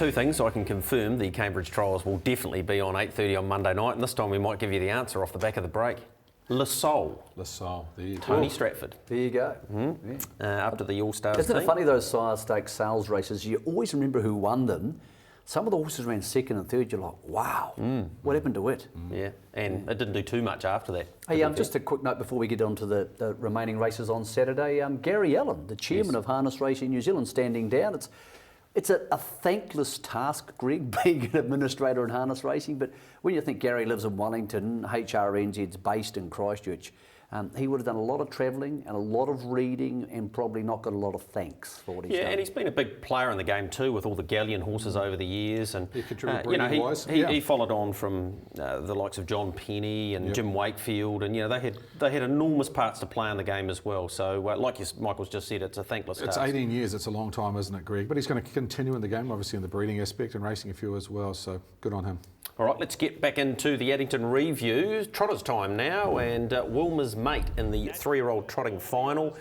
two things. I can confirm the Cambridge trials will definitely be on 8:30 on Monday night, and this time we might give you the answer off the back of the break. Le Sol. Le Sol. There you go. Tony Stratford. There you go. Up to the All-Stars Isn't team. it funny, those Sire Stakes sales races, you always remember who won them. Some of the horses ran second and third, you're like, wow, what happened to it? Yeah, and it didn't do too much after that. Hey, just a quick note before we get on to the remaining races on Saturday. Gary Allen, the chairman of Harness Racing New Zealand, standing down. It's a thankless task, Greg, being an administrator in harness racing, but when you think Gary lives in Wellington, HRNZ's based in Christchurch, he would have done a lot of travelling and a lot of reading and probably not got a lot of thanks for what he's done. Yeah, and he's been a big player in the game too, with all the Galleon horses over the years. And he he followed on from the likes of John Penny and Jim Wakefield, and they had enormous parts to play in the game as well. So, like Michael's just said, it's a thankless task. It's 18 years. It's a long time, isn't it, Greg? But he's going to continue in the game, obviously in the breeding aspect and racing a few as well. So good on him. All right, let's get back into the Addington review. Trotter's time now, and Wilma's Mate in the 3-year-old trotting final.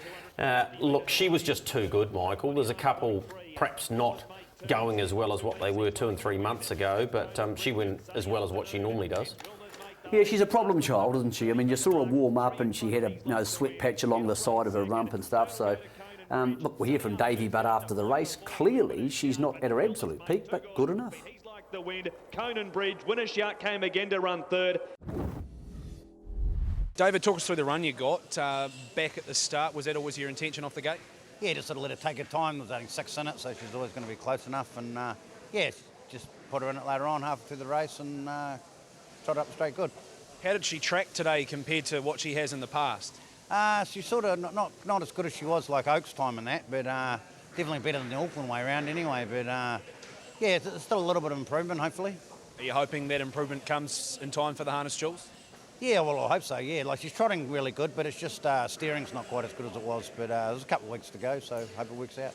Look, she was just too good, Michael. There's a couple perhaps not going as well as what they were 2 and 3 months ago, but she went as well as what she normally does. Yeah, she's a problem child, isn't she? I mean, you saw her warm up and she had a sweat patch along the side of her rump and stuff. So, look, we'll hear from Davey Butt after the race. Clearly, she's not at her absolute peak, but good enough. The wind, Conan Bridge, Winner Shark came again to run third. David, talk us through the run you got back at the start. Was that always your intention off the gate? Yeah, just sort of let her take her time. There was only 6 in it, so she's always going to be close enough. And just put her in it later on, halfway through the race, and trot up straight good. How did she track today compared to what she has in the past? She's sort of not as good as she was like Oaks time and that, but definitely better than the Auckland way around anyway. But it's still a little bit of improvement, hopefully. Are you hoping that improvement comes in time for the Harness Jewels? Yeah, well, I hope so, yeah. Like, she's trotting really good, but it's just steering's not quite as good as it was. But there's a couple of weeks to go, so hope it works out.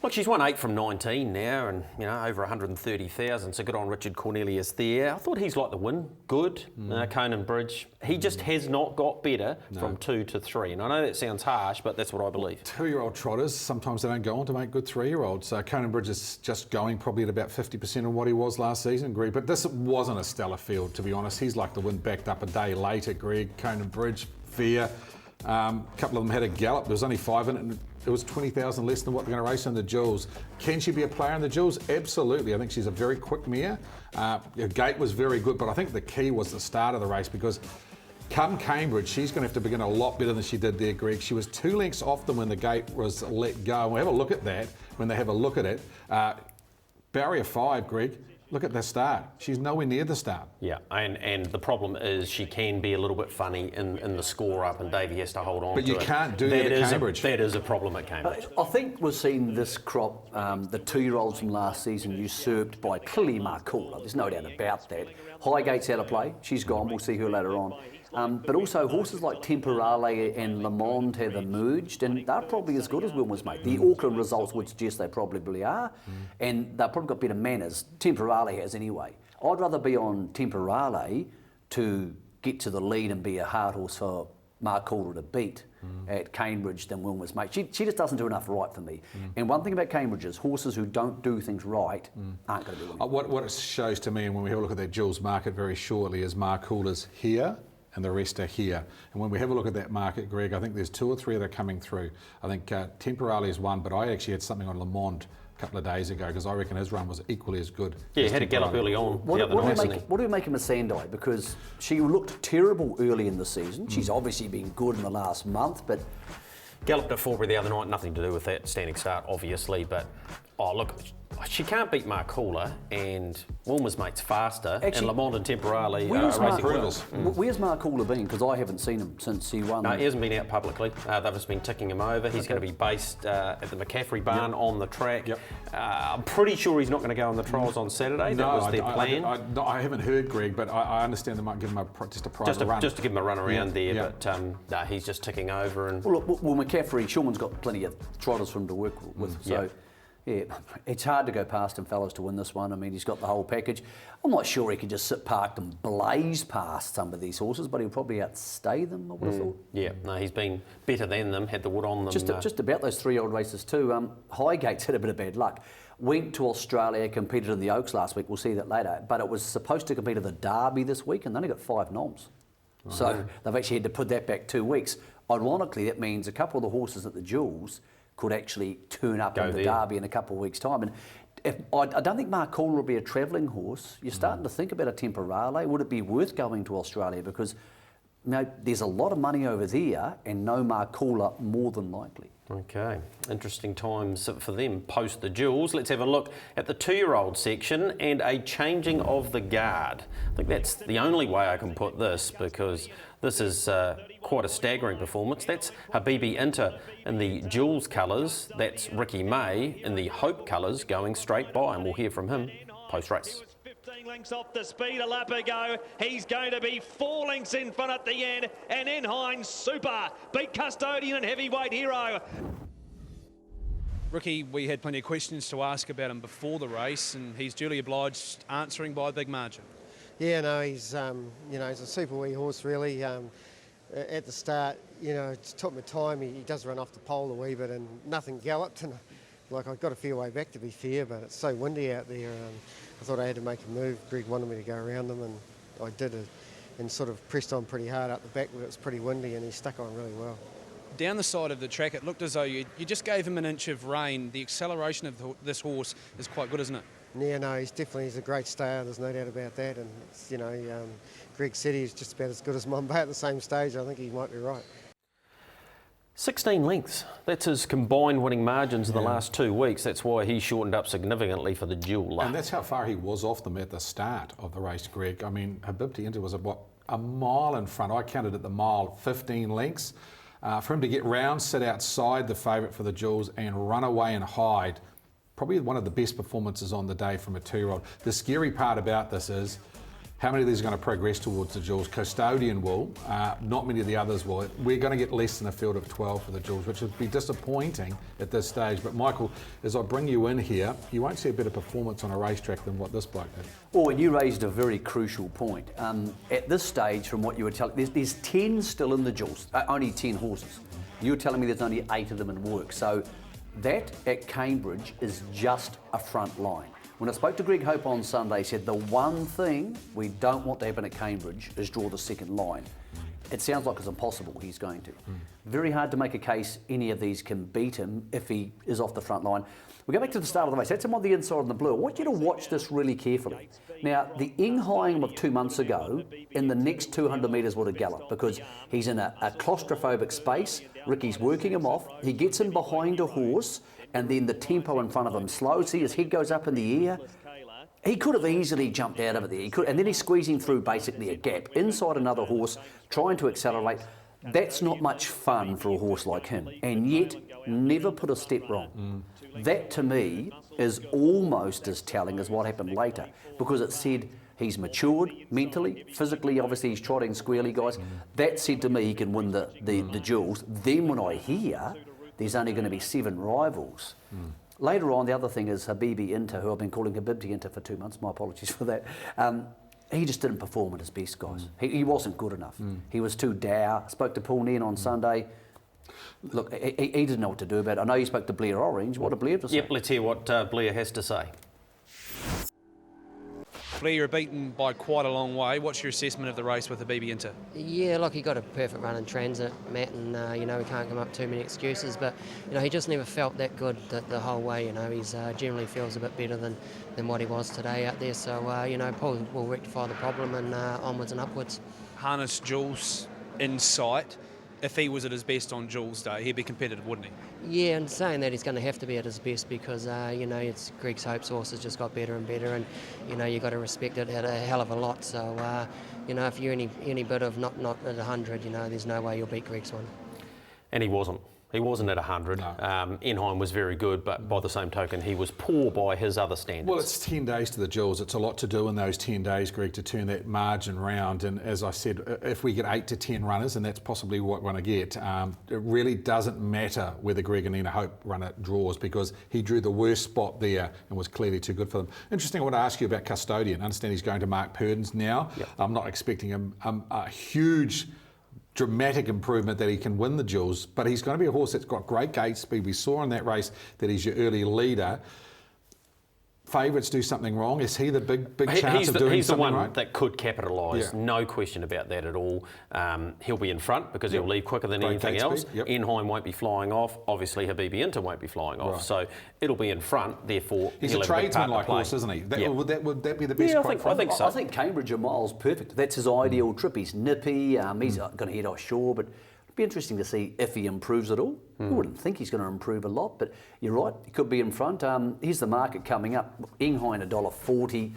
Look, she's won 8 from 19 now, and over 130,000. So good on Richard Cornelius there. I thought he's like the win. Good, Conan Bridge. He just has not got better from 2 to 3. And I know that sounds harsh, but that's what I believe. 2-year-old trotters, sometimes they don't go on to make good 3-year-olds. So Conan Bridge is just going probably at about 50% of what he was last season, Greg. But this wasn't a stellar field, to be honest. He's like the win backed up a day later, Greg. Conan Bridge, Fear. A couple of them had a gallop. There was only 5 in it. And it was 20,000 less than what they're going to race in the Jewels. Can she be a player in the Jewels? Absolutely. I think she's a very quick mare. Her gait was very good, but I think the key was the start of the race, because come Cambridge, she's going to have to begin a lot better than she did there, Greg. She was 2 lengths off them when the gate was let go. And we'll have a look at that when they have a look at it. Barrier 5, Greg. Look at the start. She's nowhere near the start. Yeah, and the problem is she can be a little bit funny in the score up, and Davey has to hold on to it. But you can't do that at Cambridge. That is a problem at Cambridge. I think we've seen this crop, the 2-year-olds from last season, usurped by clearly Marcoola. There's no doubt about that. Highgate's out of play. She's gone. We'll see her later on. But also horses like Temporale and Le Monde have emerged, and they're probably as good as Wilma's Mate. The Auckland results would suggest they probably are, and they've probably got better manners. Temporale has anyway. I'd rather be on Temporale to get to the lead and be a hard horse for Marcoola to beat at Cambridge than Wilma's Mate. She just doesn't do enough right for me. And one thing about Cambridge is horses who don't do things right aren't going to be winning. What it shows to me, and when we have a look at that Jewels market very shortly, is Marcoola's here and the rest are here. And when we have a look at that market, Greg, I think there's 2 or 3 that are coming through. I think Temporale is one, but I actually had something on Le Monde a couple of days ago, because I reckon his run was equally as good. Yeah, he had a gallop early on the other night. What do we make of Masandai? Because she looked terrible early in the season. She's obviously been good in the last month, but Galloped at Forbury the other night, nothing to do with that standing start, obviously, but look, she can't beat Marcoola, and Wilma's Mate's faster, and Le Monde and Temporale are racing well. Where's Marcoola been? Because I haven't seen him since he won. No, he hasn't been out publicly. They've just been ticking him over. He's going to be based at the McCaffrey barn on the track. I'm pretty sure he's not going to go on the trials on Saturday. That was their plan. I haven't heard, Greg, but I understand they might give him just a private run. Just to give him a run around there, but he's just ticking over. And well, McCaffrey, Sean's got plenty of trotters for him to work with, so... Yeah, it's hard to go past him, fellas, to win this one. I mean, he's got the whole package. I'm not sure he could just sit parked and blaze past some of these horses, but he'll probably outstay them, I would have thought. Yeah, no, he's been better than them, had the wood on them. Just about those 3-year-old races too. Highgate's had a bit of bad luck. Went to Australia, competed in the Oaks last week, we'll see that later, but it was supposed to compete in the Derby this week and they only got 5 noms. So they've actually had to put that back 2 weeks. Ironically, that means a couple of the horses at the Jewels could actually turn up in the Derby in a couple of weeks' time. And I don't think Mark Calder will be a travelling horse. You're starting to think about a Temporale. Would it be worth going to Australia? Because there's a lot of money over there and no Mark Calder more than likely. Okay, interesting times for them post the Jewels. Let's have a look at the 2-year-old section and a changing of the guard. I think that's the only way I can put this, because this is quite a staggering performance. That's Habibi Inter in the Jewels colours. That's Ricky May in the Hope colours going straight by, and we'll hear from him post-race. 15 lengths off the speed, a lap ago. He's going to be 4 lengths in front at the end. And Enhine Super beat Custodian and Heavyweight Hero. Ricky, we had plenty of questions to ask about him before the race, and he's duly obliged answering by a big margin. Yeah, no, he's he's a super wee horse really. At the start, it took me time. He does run off the pole a wee bit, and nothing galloped. And I got a fair way back, to be fair, but it's so windy out there. I thought I had to make a move. Greg wanted me to go around them, and I did it, and sort of pressed on pretty hard up the back where it was pretty windy, and he stuck on really well. Down the side of the track, it looked as though you just gave him an inch of rain. The acceleration of this horse is quite good, isn't it? Yeah, no, he's a great stayer. There's no doubt about that. And it's, Greg said he's just about as good as Mumbai at the same stage. I think he might be right. 16 lengths. That's his combined winning margins in the last 2 weeks. That's why he shortened up significantly for the Jewel. And that's how far he was off them at the start of the race, Greg. I mean, Habibti Inter was a mile in front. I counted at the mile 15 lengths. For him to get round, sit outside the favourite for the Jewels and run away and hide, probably one of the best performances on the day from a 2-year-old. The scary part about this is how many of these are going to progress towards the Jewels. Custodian will, not many of the others will. We're going to get less than a field of 12 for the Jewels, which would be disappointing at this stage. But Michael, as I bring you in here, you won't see a better performance on a racetrack than what this bloke did. Oh, and you raised a very crucial point. At this stage, from what you were telling, there's 10 still in the Jewels, only 10 horses. You were telling me there's only 8 of them in work. So that at Cambridge is just a front line. When I spoke to Greg Hope on Sunday, he said the one thing we don't want to happen at Cambridge is draw the second line. It sounds like it's impossible he's going to. Very hard to make a case any of these can beat him if he is off the front line. We go back to the start of the race. That's him on the inside in the blue. I want you to watch this really carefully. Now, the Ingheim of 2 months ago, in the next 200 metres would have galloped because he's in a claustrophobic space. Ricky's working him off. He gets him behind a horse, and then the tempo in front of him slows. See, his head goes up in the air. He could have easily jumped out of it there. He could, and then he's squeezing through basically a gap inside another horse, trying to accelerate. That's not much fun for a horse like him, and yet never put a step wrong. That to me is almost as telling as what happened later, because it said he's matured mentally, physically. Obviously, he's trotting squarely, guys. That said to me he can win the Jewels. Then when I hear there's only going to be 7 rivals. Later on, the other thing is Habibi Inter, who I've been calling Habibti Inter for 2 months. My apologies for that. He just didn't perform at his best, guys. He wasn't good enough. He was too dour. Spoke to Paul Nairn on Sunday. Look, he didn't know what to do about it. I know you spoke to Blair Orange. What did Blair have to say? Yep, let's hear what Blair has to say. Blair, you're beaten by quite a long way. What's your assessment of the race with Habibi Inter? Yeah, look, he got a perfect run in transit, Matt, and we can't come up too many excuses, but he just never felt that good the whole way. He's generally feels a bit better than what he was today out there. So Paul will rectify the problem and onwards and upwards. Harness Jules in sight. If he was at his best on Jules Day, he'd be competitive, wouldn't he? Yeah, and saying that he's going to have to be at his best because, it's Greg's Hope's horse has just got better and better, and, you've got to respect it at a hell of a lot. So, if you're any bit of not at 100, there's no way you'll beat Greg's one. And he wasn't. He wasn't at 100. No. Enhine was very good, but by the same token, he was poor by his other standards. Well, it's 10 days to the Jewels. It's a lot to do in those 10 days, Greg, to turn that margin round. And as I said, if we get 8 to 10 runners, and that's possibly what we're going to get, it really doesn't matter whether Greg and Nina Hope run it draws because he drew the worst spot there and was clearly too good for them. Interesting, I want to ask you about Custodian. I understand he's going to Mark Purdens now. Yep. I'm not expecting a huge dramatic improvement that he can win the Jewels, but he's going to be a horse that's got great gate speed. We saw in that race that he's your early leader. favourites do something wrong? Is he the big chance He's of the, doing he's the something one right? that could capitalise, Yeah. no question about that at all. He'll be in front because he'll leave quicker than Great anything gate else. speed, yep. Enheim won't be flying off. Obviously, Habibi Inter won't be flying off. Right. So it'll be in front. Therefore, He's he'll a have big part to tradesman-like play. horse, isn't he? Yeah. Would that be the best Yeah, quote from I him? think so. I think Cambridge a mile's perfect. That's his ideal trip. He's nippy. He's going to head offshore, but it'd be interesting to see if he improves at all. I wouldn't think he's going to improve a lot, but you're right. He could be in front. Here's the market coming up. Enghine $1.40.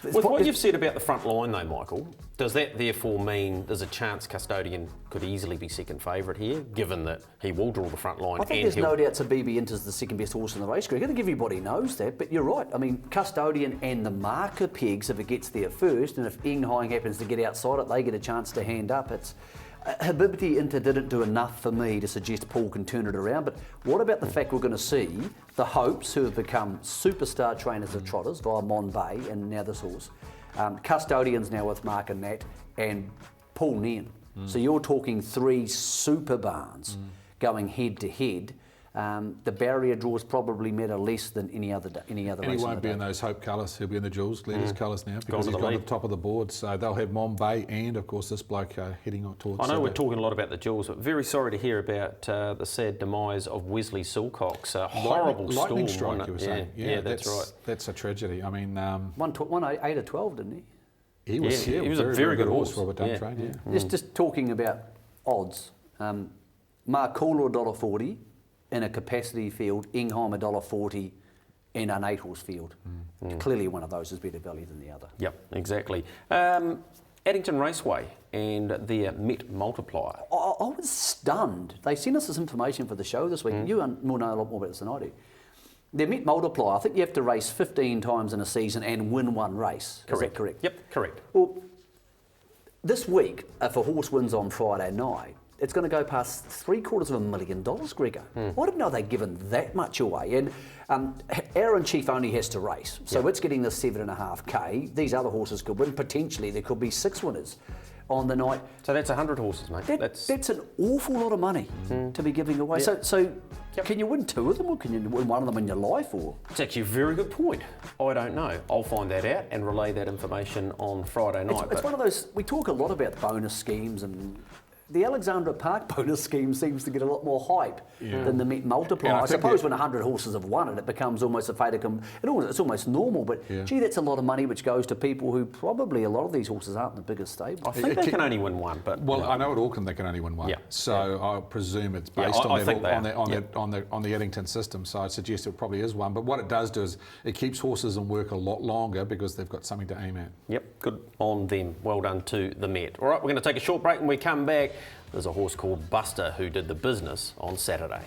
With what you've said about the front line, though, Michael, does that therefore mean there's a chance Custodian could easily be second favourite here, given that he will draw the front line? I think and there's he'll... no doubt Habibi Inter's the second best horse in the race, Greg. I think everybody knows that, but you're right. I mean, Custodian and the marker pegs if it gets there first, and if Enghine happens to get outside it, they get a chance to hand up. It's Habibi Inter didn't do enough for me to suggest Paul can turn it around, but what about the fact we're going to see the Hopes, who have become superstar trainers of trotters via Mon Bay and now this horse, Custodians now with Mark and Nat, and Paul Nairn. So you're talking 3 super barns going head to head. The barrier draws probably matter less than any other And he race. won't be in those Hope colours. He'll be in the Jules Leaders colours now because to he's the gone to lead. the top of the board. So they'll have Mon Bay and, of course, this bloke heading on towards. I know we're Saturday. talking a lot about the Jules, but very sorry to hear about the sad demise of Wesley Silcox. A horrible lightning storm, strike, wasn't you were it? saying. Yeah, that's right. That's a tragedy. I mean, Won 8 or 12, didn't he? he was, Yeah, he was a very good horse. Robert Yeah. Duntrade, yeah. Just talking about odds. Marcoola $1.40 in a capacity field, Enghime $1.40 in an 8-horse field. Clearly one of those is better value than the other. Yep, exactly. Addington Raceway and their Met multiplier. I was stunned. They sent us this information for the show this week. You will know a lot more about this than I do. Their Met multiplier, I think you have to race 15 times in a season and win one race. Is that correct? Yep, correct. Well, this week, if a horse wins on Friday night, it's going to go past $750,000, Gregor. I didn't know they'd given that much away. And Aaron Chief only has to race, so it's getting the 7.5K. These other horses could win. Potentially, there could be 6 winners on the night. So that's 100 horses, mate. That's an awful lot of money to be giving away. So can you win 2 of them, or can you win one of them in your life? Or It's actually a very good point. I don't know. I'll find that out and relay that information on Friday night. it's one of those. We talk a lot about bonus schemes, and the Alexandra Park bonus scheme seems to get a lot more hype than the Met multiplier. And I I think suppose when 100 horses have won it, it becomes almost a fait accompli. It's almost normal, but gee, that's a lot of money which goes to people who probably, a lot of these horses aren't in the biggest stable. I think they can only win one, but Well, I know at Auckland they can only win one. Yeah. So I presume it's Yeah, based I think they are. on the Addington system. So I'd suggest it probably is one. But what it does do is it keeps horses in work a lot longer because they've got something to aim at. Yep, good on them. Well done to the Met. All right, we're going to take a short break. When we come back, there's a horse called Buster who did the business on Saturday.